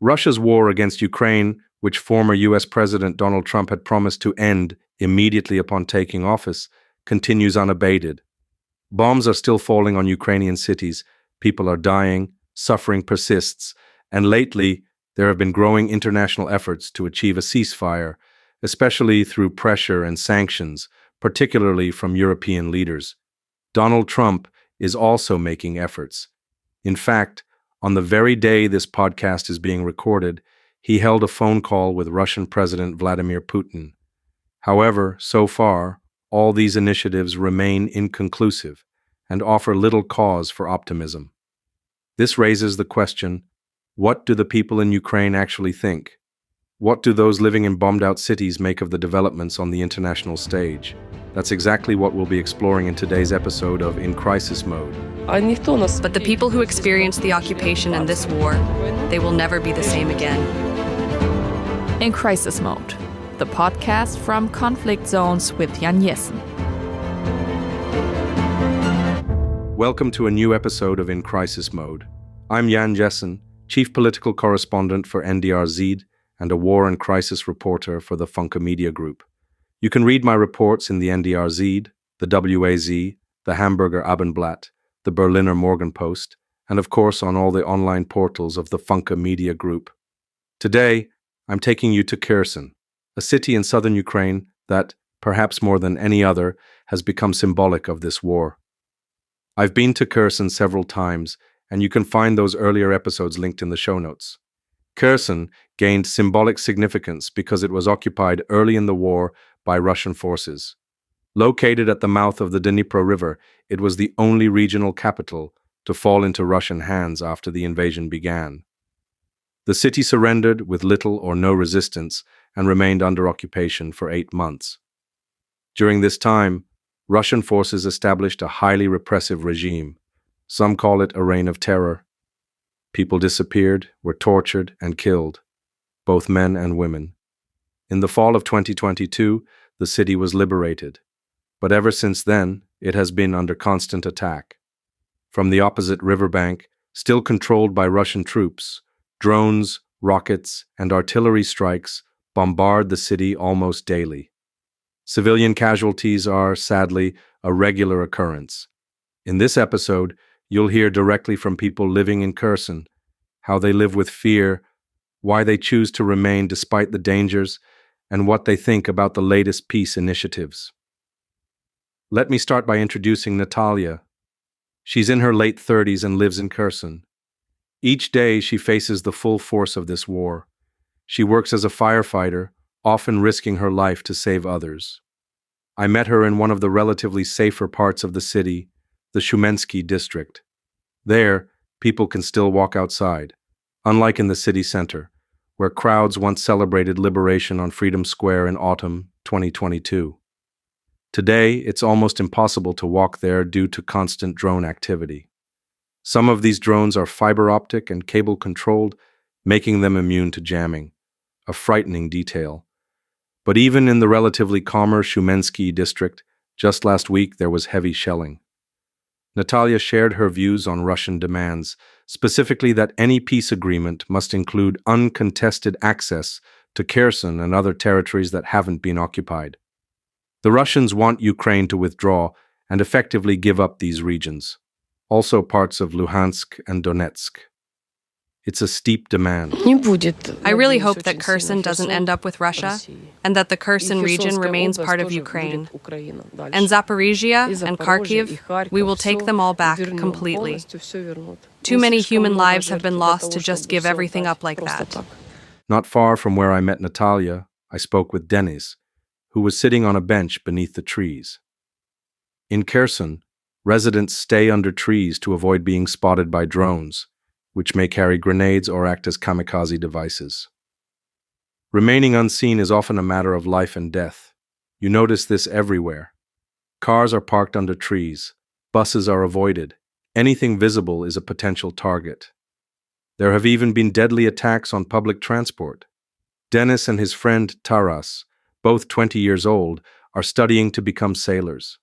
Russia's war against Ukraine, which former US President Donald Trump had promised to end immediately upon taking office, continues unabated. Bombs are still falling on Ukrainian cities, people are dying, suffering persists, and lately there have been growing international efforts to achieve a ceasefire, especially through pressure and sanctions, particularly from European leaders. Donald Trump is also making efforts. In fact, on the very day this podcast is being recorded, he held a phone call with Russian President Vladimir Putin. However, so far, all these initiatives remain inconclusive and offer little cause for optimism. This raises the question, what do the people in Ukraine actually think? What do those living in bombed-out cities make of the developments on the international stage? That's exactly what we'll be exploring in today's episode of In Crisis Mode. But the people who experienced the occupation and this war, they will never be the same again. In Crisis Mode, the podcast from Conflict Zones with Jan Jessen. Welcome to a new episode of In Crisis Mode. I'm Jan Jessen, Chief Political Correspondent for NDR-Z and a War and Crisis reporter for the Funke Media Group. You can read my reports in the NDR-Z, the WAZ, the Hamburger Abendblatt, the Berliner Morgenpost, and of course on all the online portals of the Funke Media Group. Today, I'm taking you to Kherson, a city in southern Ukraine that, perhaps more than any other, has become symbolic of this war. I've been to Kherson several times, and you can find those earlier episodes linked in the show notes. Kherson gained symbolic significance because it was occupied early in the war by Russian forces. Located at the mouth of the Dnipro River, it was the only regional capital to fall into Russian hands after the invasion began. The city surrendered with little or no resistance and remained under occupation for 8 months. During this time, Russian forces established a highly repressive regime. Some call it a reign of terror. People disappeared, were tortured, and killed, both men and women. In the fall of 2022, the city was liberated. But ever since then, it has been under constant attack. From the opposite riverbank, still controlled by Russian troops, drones, rockets, and artillery strikes bombard the city almost daily. Civilian casualties are, sadly, a regular occurrence. In this episode, you'll hear directly from people living in Kherson, how they live with fear, why they choose to remain despite the dangers, and what they think about the latest peace initiatives. Let me start by introducing Natalia. She's in her late 30s and lives in Kherson. Each day she faces the full force of this war. She works as a firefighter, often risking her life to save others. I met her in one of the relatively safer parts of the city, the Shumensky district. There, people can still walk outside, unlike in the city center, where crowds once celebrated liberation on Freedom Square in autumn 2022. Today, it's almost impossible to walk there due to constant drone activity. Some of these drones are fiber optic and cable controlled, making them immune to jamming, a frightening detail. But even in the relatively calmer Shumensky district, just last week there was heavy shelling. Natalia shared her views on Russian demands, specifically that any peace agreement must include uncontested access to Kherson and other territories that haven't been occupied. The Russians want Ukraine to withdraw and effectively give up these regions, also parts of Luhansk and Donetsk. It's a steep demand. I really hope that Kherson doesn't end up with Russia, and that the Kherson region remains part of Ukraine. And Zaporizhia and Kharkiv, we will take them all back completely. Too many human lives have been lost to just give everything up like that. Not far from where I met Natalia, I spoke with Denis, who was sitting on a bench beneath the trees. In Kherson, residents stay under trees to avoid being spotted by drones, which may carry grenades or act as kamikaze devices. Remaining unseen is often a matter of life and death. You notice this everywhere. Cars are parked under trees. Buses are avoided. Anything visible is a potential target. There have even been deadly attacks on public transport. Denis and his friend Taras, both 20 years old, are studying to become sailors.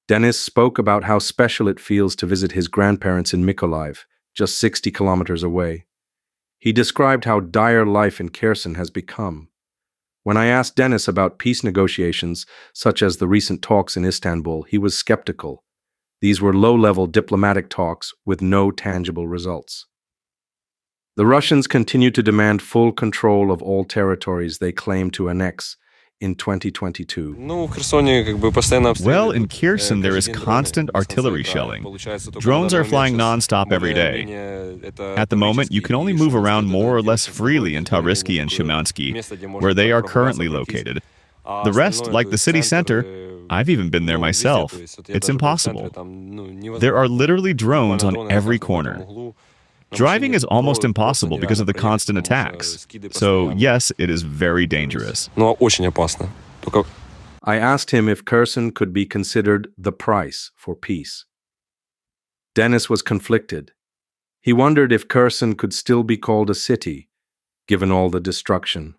Denis spoke about how special it feels to visit his grandparents in Mykolaiv, just 60 kilometers away. He described how dire life in Kherson has become. When I asked Dennis about peace negotiations, such as the recent talks in Istanbul, he was skeptical. These were low-level diplomatic talks with no tangible results. The Russians continue to demand full control of all territories they claim to annex in 2022. Well, in Kherson, there is constant artillery shelling. Drones are flying non-stop every day. At the moment, you can only move around more or less freely in Taurisky and Shimansky, where they are currently located. The rest, like the city center, I've even been there myself. It's impossible. There are literally drones on every corner. Driving is almost impossible because of the constant attacks. So, yes, it is very dangerous. I asked him if Kherson could be considered the price for peace. Dennis was conflicted. He wondered if Kherson could still be called a city, given all the destruction.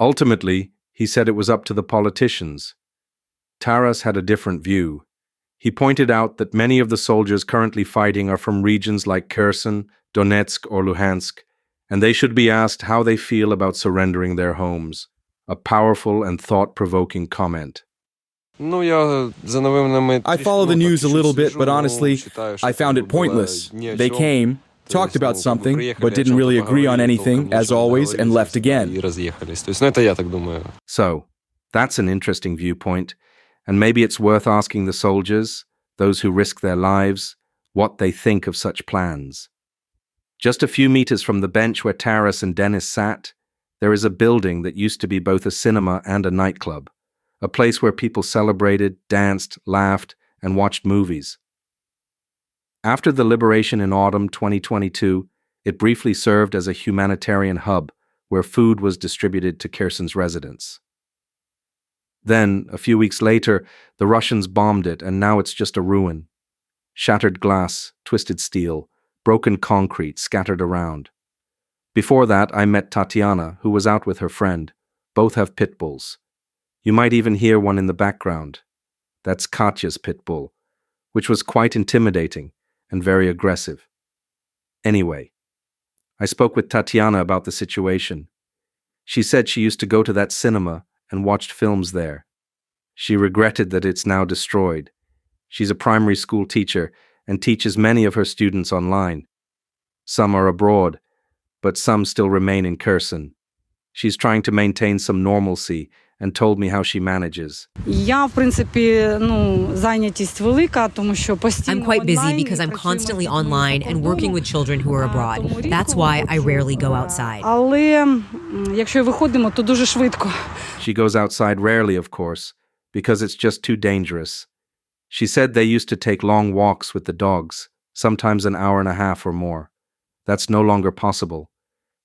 Ultimately, he said it was up to the politicians. Taras had a different view. He pointed out that many of the soldiers currently fighting are from regions like Kherson, Donetsk, or Luhansk, and they should be asked how they feel about surrendering their homes. A powerful and thought-provoking comment. I follow the news a little bit, but honestly, I found it pointless. They came, talked about something, but didn't really agree on anything, as always, and left again. So, that's an interesting viewpoint. And maybe it's worth asking the soldiers, those who risk their lives, what they think of such plans. Just a few meters from the bench where Taras and Dennis sat, there is a building that used to be both a cinema and a nightclub, a place where people celebrated, danced, laughed, and watched movies. After the liberation in autumn 2022, it briefly served as a humanitarian hub where food was distributed to Kherson's residents. Then, a few weeks later, the Russians bombed it, and now it's just a ruin. Shattered glass, twisted steel, broken concrete scattered around. Before that, I met Tatiana, who was out with her friend. Both have pit bulls. You might even hear one in the background. That's Katya's pit bull, which was quite intimidating and very aggressive. Anyway, I spoke with Tatiana about the situation. She said she used to go to that cinema and watched films there. She regretted that it's now destroyed. She's a primary school teacher and teaches many of her students online. Some are abroad, but some still remain in Kherson. She's trying to maintain some normalcy and told me how she manages. I'm quite busy because I'm constantly online and working with children who are abroad. That's why I rarely go outside. She goes outside rarely, of course, because it's just too dangerous. She said they used to take long walks with the dogs, sometimes an hour and a half or more. That's no longer possible.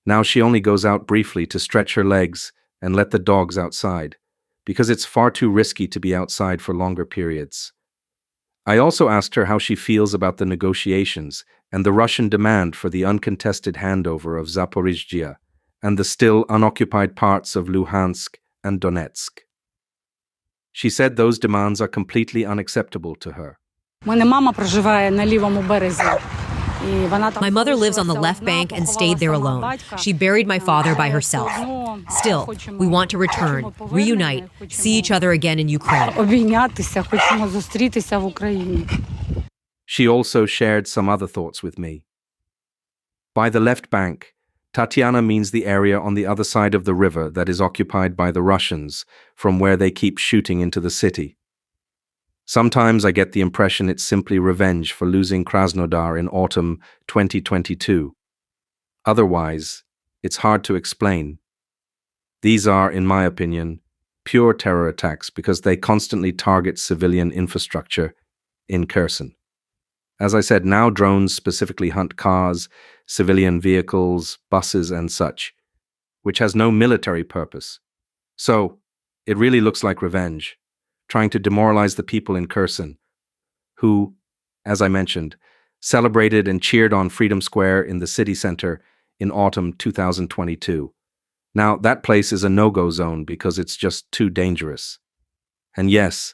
Now she only goes out briefly to stretch her legs and let the dogs outside, because it's far too risky to be outside for longer periods. I also asked her how she feels about the negotiations and the Russian demand for the uncontested handover of Zaporizhzhia and the still unoccupied parts of Luhansk and Donetsk. She said those demands are completely unacceptable to her. My mother lives on the left bank and stayed there alone. She buried my father by herself. Still, we want to return, reunite, see each other again in Ukraine. She also shared some other thoughts with me. By the left bank, Tatiana means the area on the other side of the river that is occupied by the Russians, from where they keep shooting into the city. Sometimes I get the impression it's simply revenge for losing Krasnodar in autumn 2022. Otherwise, it's hard to explain. These are, in my opinion, pure terror attacks because they constantly target civilian infrastructure in Kherson. As I said, now drones specifically hunt cars, civilian vehicles, buses, and such, which has no military purpose. So, it really looks like revenge, trying to demoralize the people in Kherson, who, as I mentioned, celebrated and cheered on Freedom Square in the city center in autumn 2022. Now, that place is a no-go zone because it's just too dangerous. And yes,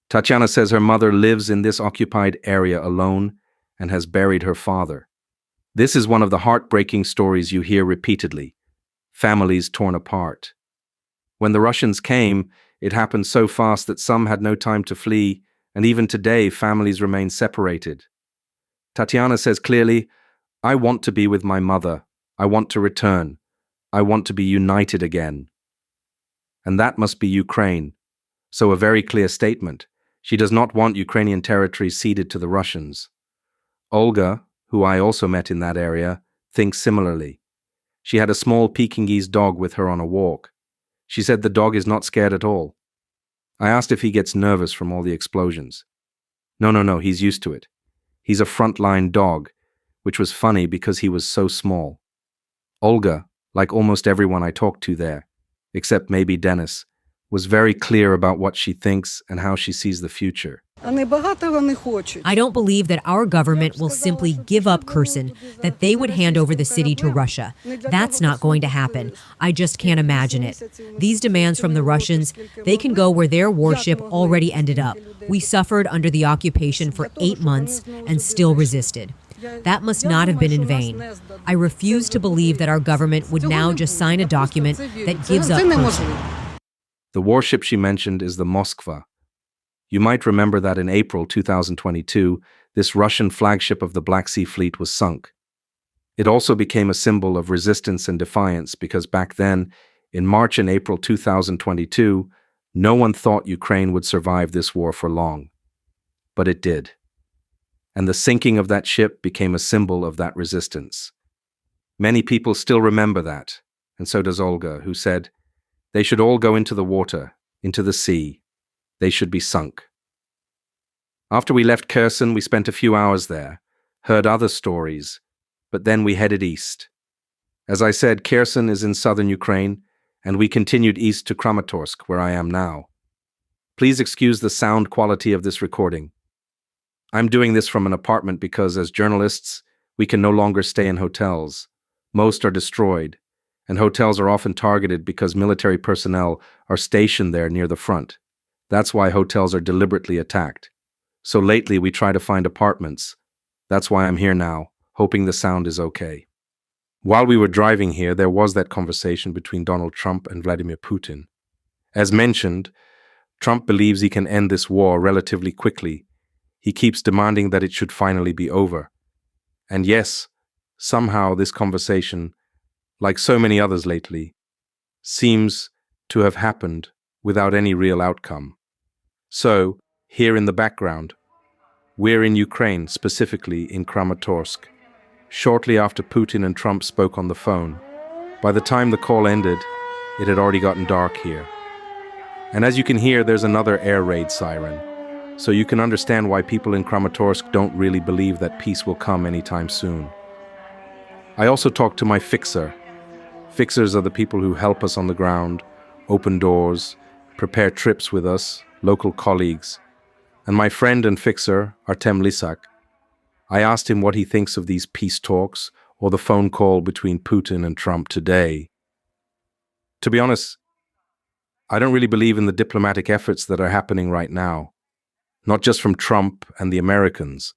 Tatiana says her mother lives in this occupied area alone and has buried her father. This is one of the heartbreaking stories you hear repeatedly. Families torn apart. When the Russians came, it happened so fast that some had no time to flee, and even today, families remain separated. Tatiana says clearly, "I want to be with my mother. I want to return. I want to be united again." And that must be Ukraine. So a very clear statement. She does not want Ukrainian territory ceded to the Russians. Olga, who I also met in that area, thinks similarly. She had a small Pekingese dog with her on a walk. She said the dog is not scared at all. I asked if he gets nervous from all the explosions. No, he's used to it. He's a frontline dog, which was funny because he was so small. Olga, like almost everyone I talked to there, except maybe Dennis, was very clear about what she thinks and how she sees the future. I don't believe that our government will simply give up Kherson, that they would hand over the city to Russia. That's not going to happen. I just can't imagine it. These demands from the Russians, they can go where their warship already ended up. We suffered under the occupation for 8 months and still resisted. That must not have been in vain. I refuse to believe that our government would now just sign a document that gives up Kherson. The warship she mentioned is the Moskva. You might remember that in April 2022, this Russian flagship of the Black Sea Fleet was sunk. It also became a symbol of resistance and defiance because back then, in March and April 2022, no one thought Ukraine would survive this war for long. But it did. And the sinking of that ship became a symbol of that resistance. Many people still remember that, and so does Olga, who said, "They should all go into the water, into the sea. They should be sunk." After we left Kherson, we spent a few hours there, heard other stories, but then we headed east. As I said, Kherson is in southern Ukraine, and we continued east to Kramatorsk, where I am now. Please excuse the sound quality of this recording. I'm doing this from an apartment because, as journalists, we can no longer stay in hotels. Most are destroyed, and hotels are often targeted because military personnel are stationed there near the front. That's why hotels are deliberately attacked. So lately we try to find apartments. That's why I'm here now, hoping the sound is okay. While we were driving here, there was that conversation between Donald Trump and Vladimir Putin. As mentioned, Trump believes he can end this war relatively quickly. He keeps demanding that it should finally be over. And yes, somehow this conversation, like so many others lately, seems to have happened without any real outcome. So, here in the background, we're in Ukraine, specifically in Kramatorsk, shortly after Putin and Trump spoke on the phone. By the time the call ended, it had already gotten dark here. And as you can hear, there's another air raid siren. So you can understand why people in Kramatorsk don't really believe that peace will come anytime soon. I also talked to my fixer. Fixers are the people who help us on the ground, open doors, prepare trips with us, local colleagues. And my friend and fixer, Artem Lisak, I asked him what he thinks of these peace talks or the phone call between Putin and Trump today. To be honest, I don't really believe in the diplomatic efforts that are happening right now, not just from Trump and the Americans,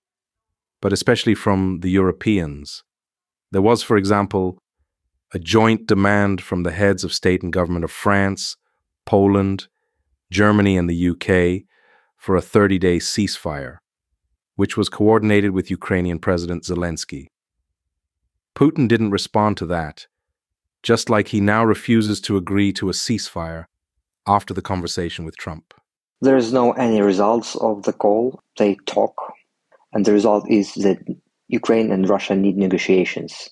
but especially from the Europeans. There was, for example, a joint demand from the heads of state and government of France, Poland, Germany, and the UK for a 30-day ceasefire, which was coordinated with Ukrainian President Zelensky. Putin didn't respond to that, just like he now refuses to agree to a ceasefire after the conversation with Trump. There's no any results of the call. They talk, and the result is that Ukraine and Russia need negotiations.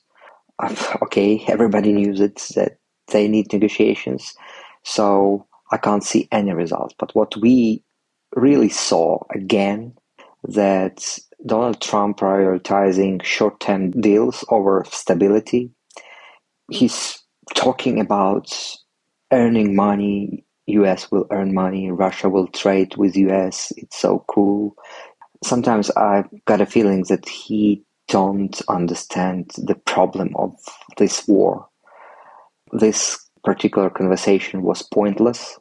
Okay, everybody knew that they need negotiations, so I can't see any results. But what we really saw again, that Donald Trump prioritizing short-term deals over stability. He's talking about earning money. US will earn money. Russia will trade with US. It's so cool. Sometimes I've got a feeling that he don't understand the problem of this war. This particular conversation was pointless.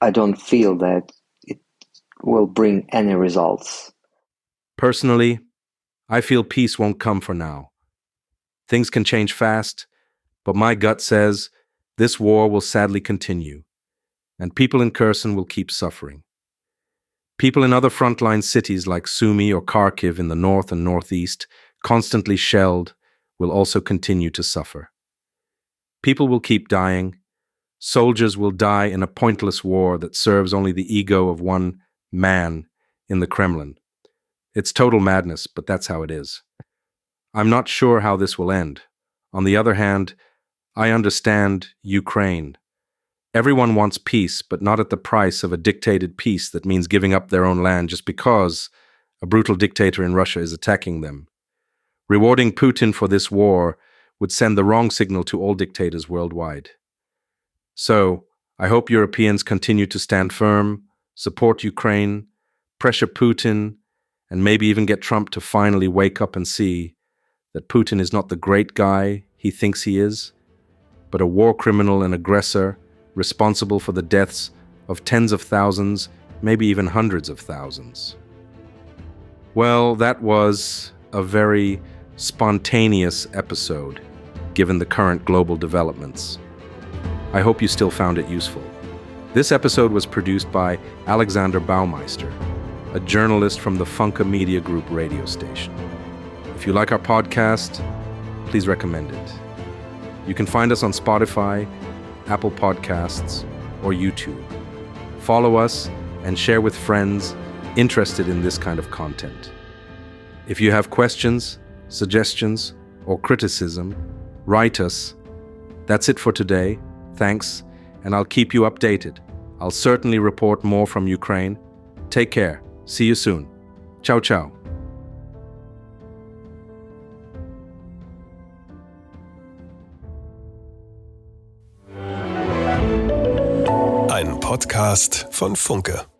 I don't feel that it will bring any results. Personally, I feel peace won't come for now. Things can change fast, but my gut says this war will sadly continue, and people in Kherson will keep suffering. People in other frontline cities like Sumy or Kharkiv in the north and northeast, constantly shelled, will also continue to suffer. People will keep dying. Soldiers will die in a pointless war that serves only the ego of one man in the Kremlin. It's total madness, but that's how it is. I'm not sure how this will end. On the other hand, I understand Ukraine. Everyone wants peace, but not at the price of a dictated peace that means giving up their own land just because a brutal dictator in Russia is attacking them. Rewarding Putin for this war would send the wrong signal to all dictators worldwide. So, I hope Europeans continue to stand firm, support Ukraine, pressure Putin, and maybe even get Trump to finally wake up and see that Putin is not the great guy he thinks he is, but a war criminal and aggressor responsible for the deaths of tens of thousands, maybe even hundreds of thousands. Well, that was a very spontaneous episode, given the current global developments. I hope you still found it useful. This episode was produced by Alexander Baumeister, a journalist from the Funka Media Group radio station. If you like our podcast, please recommend it. You can find us on Spotify, Apple Podcasts, or YouTube. Follow us and share with friends interested in this kind of content. If you have questions, suggestions, or criticism, write us. That's it for today. Thanks, and I'll keep you updated. I'll certainly report more from Ukraine. Take care. See you soon. Ciao, ciao. Ein Podcast von Funke.